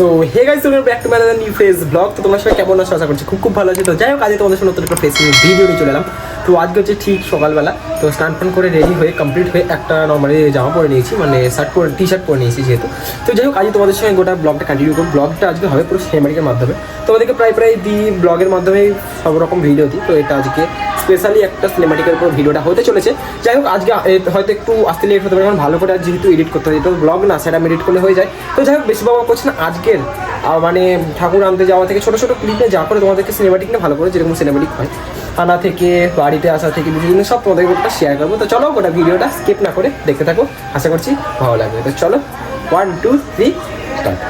So hey guys, welcome back to my another new face blog. তো তোমার সবাই কেমন আছো? আশা করছি খুব ভালো আছে। তো যাই হোক, আজকে তোমাদের সাথে নতুন একটা ফেস ভিডিও নিয়ে চলে এলাম। তো আজকে হচ্ছে ঠিক সকালবেলা, তো স্নান ফান করে রেডি হয়ে কমপ্লিট হয়ে একটা নর্মালি জামা পরে নিয়েছি, মানে টি শার্ট পরে নিয়েছি যেহেতু। তো যাই হোক, আজকে তোমাদের সঙ্গে গোটা ব্লগটা কন্টিনিউ করবো। ব্লগটা আজকে হবে পুরো সিনেমাটিকের মাধ্যমে। তোমাদেরকে প্রায় দিই ব্লগের মাধ্যমেই সব রকম ভিডিও দিই। তো এটা আজকে স্পেশালি একটা সিনেমাটিকের উপর ভিডিওটা হতে চলেছে। যাই হোক, আজকে হয়তো একটু আসতে লেট হতে পারে, কারণ ভালো করে যেহেতু এডিট করতে হয়, এটা ব্লগ না, সেটা এডিট করলে হয়ে যায়। তো যাই হোক, বেশি বাবা করছে না। আজকের মানে ঠাকুর আনতে যাওয়া থেকে ছোটো ছোটো ক্লিপে যা করে তোমাদেরকে সিনেমাটিক না ভালো করে যেরকম সিনেমাটিক হয়, আনা থেকে বাড়িতে আসা থেকে বিভিন্ন সব তোমাদেরকে ওটা শেয়ার করবো। তো চলো, গোটা ভিডিওটা স্কিপ না করে দেখতে থাকো, আশা করছি ভালো লাগবে। তো চলো, 1 2 3 স্টার্ট।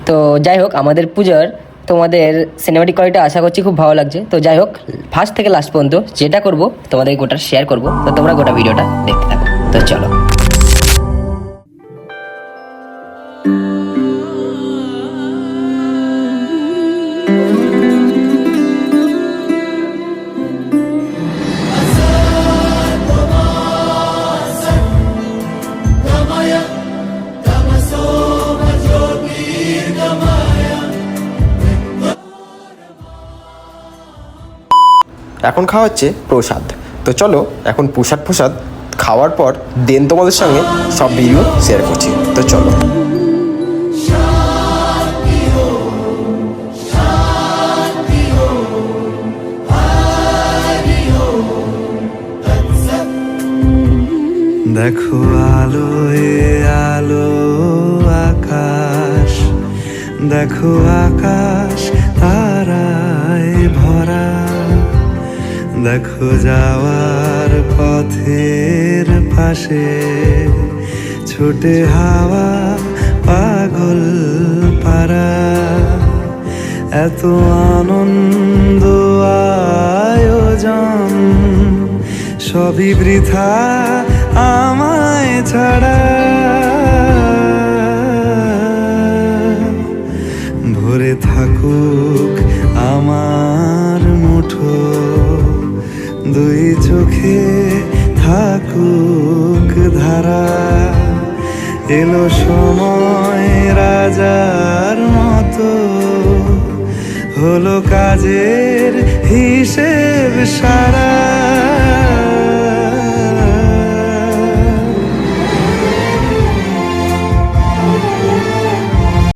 তো যাই হোক, আমাদের পুজোর তোমাদের সিনেমাটিক কোয়ালিটি আশা করছি খুব ভালো লাগছে। তো যাই হোক, ফার্স্ট থেকে লাস্ট পর্যন্ত যেটা করব তোমাদের গোটা শেয়ার করব। তো তোমরা গোটা ভিডিওটা দেখতে থাকো। তো চলো। এখন খাওয়া হচ্ছে প্রসাদ। তো চলো এখন প্রসাদ খাওয়ার পর দেন তোমাদের সঙ্গে সব ভিডিও শেয়ার করছি। তো চলো। দেখো আলোয় আলো আকাশ, দেখো আকাশ তারায় ভরা, দেখো যাওয়ার পথের পাশে ছুটে হাওয়া পাগল পারা। এত আনন্দ আয়োজন সবই বৃথা আমায় ছাড়া। ভরে থাকুক আমার মুঠো, দুই চোখে থাকুক ধারা। এলো সময় রাজার মতো, হলো কাজের হিসেব সারা।